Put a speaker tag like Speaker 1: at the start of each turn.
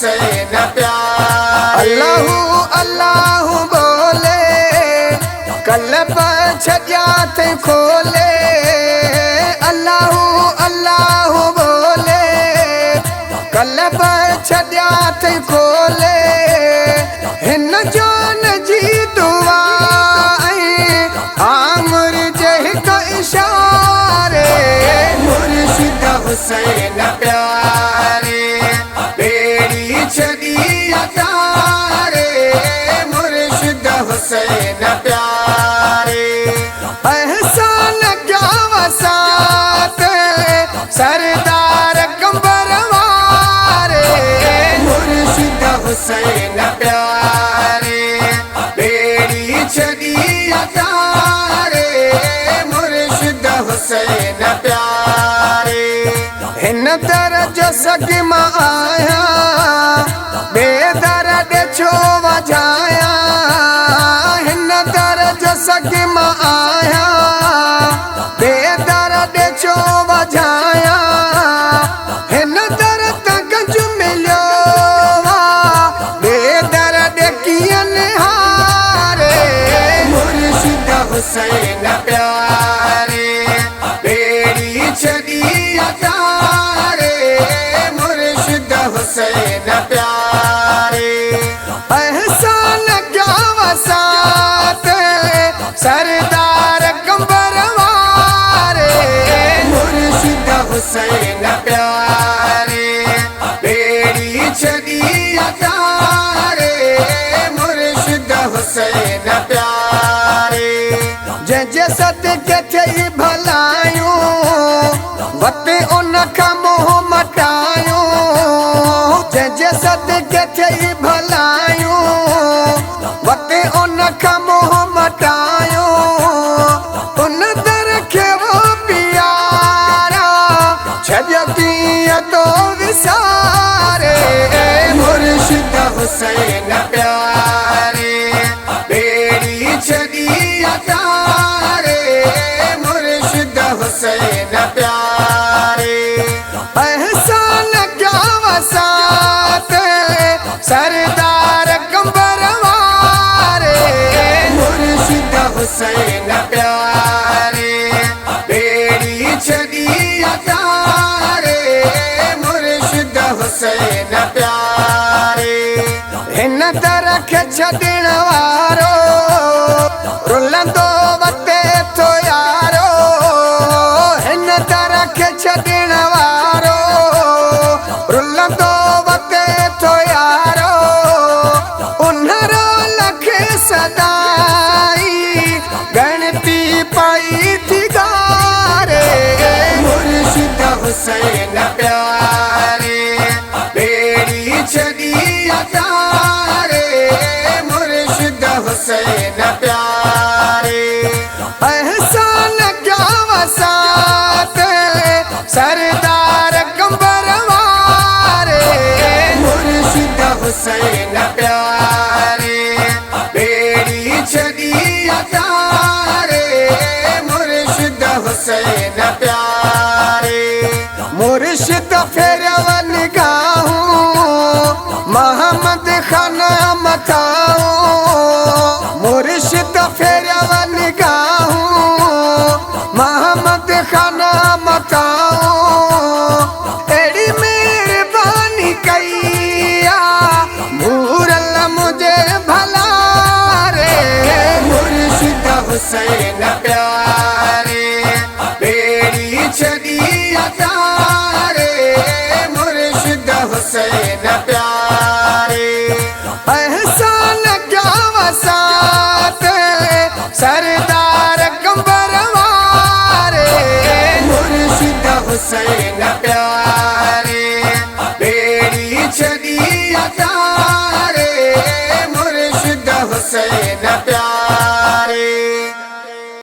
Speaker 1: हुसैन प्यारे।
Speaker 2: अल्लाहु अल्लाहु बोले कल्ब छजात खोले। अल्लाहु अल्लाहु बोले कल्ब छजात खोले। हिन जान जी दुआ आमर जह का इशारे।
Speaker 1: मुर्शिद हुसैन प्यारे बेड़ी छड़ी अतारे। मुर्शिद हुसैन प्यारे
Speaker 2: एहसान क्या वसात सरदार कंबरवारे।
Speaker 1: मुर्शिद हुसैन प्यारे बेड़ी छड़ी अतारे। मुर्शिद हुसैन प्यारे
Speaker 2: हिन दर्ज सगम आया बेदर्द छो वजाया। हिन दर्ज सगम आया बेदर्द छो वजाया। हिन दर्द गंज मिलियो बेदर्द कियन हारे।
Speaker 1: मुर्शिद हुसैन प्यारे बेड़ी छड़ी अतारे। मुर्शिद हुसैन प्यारे
Speaker 2: एहसान क्या वसात सरदार कंबरवारे।
Speaker 1: मुर्शिद हुसैन प्यारे बेड़ी छड़ी अतारे। मुर्शिद हुसैन प्यारे
Speaker 2: जंहिंजे सदके थई भलायूं वते उन खां मोह मटायूं। जंहिंजे सदके थई भलायूं वते उन खां मोह मटायूं। उन दर खे वो प्यारा छॾियो कीअं तो विसारे।
Speaker 1: मुर्शिद हुसैन प्यारे बेड़ी छड़ी अतारे। मुर्शिद हुसैन प्यारे
Speaker 2: एहसान क्या वसात सरदार कंबरवारे।
Speaker 1: मुर्शिद हुसैन प्यारे बेड़ी छड़ी अतारे। मुर्शिद हुसैन प्यारे
Speaker 2: हिन दर खे छॾण वारो रुलंदो वते थो यारो। हिन दर खे छॾण वारो रुलंदो वते थो यारो। उन्हरो लख सदाई गणती पाई थी गारे।
Speaker 1: मुर्शिद हुसैन प्यारे बेड़ी छड़ी अतारे। मुर्शिद हुसैन प्यारे
Speaker 2: एहसान क्या वसात सरदार कंबरवारे।
Speaker 1: मुर्शिद हुसैन प्यारे बेड़ी छड़ी अतारे। मुर्शिद हुसैन प्यारे
Speaker 2: मुर्शिद फेरव निगाहूं मोहम्मद खान मथाऊं। मुर्शिद फेरव निगाहूं मोहम्मद खान मथाऊं। एड़ी मेहरबानी कईया मूरल मुझे भलारे।
Speaker 1: मुर्शिद हुसैन प्यारे बेड़ी छड़ी अतारे। मुर्शिद हुसैन प्यारे
Speaker 2: एहसान क्या वसात सरदार कंबरवारे।
Speaker 1: मुर्शिद हुसैन प्यारे बेड़ी छड़ी अतारे। मुर्शिद हुसैन प्यारे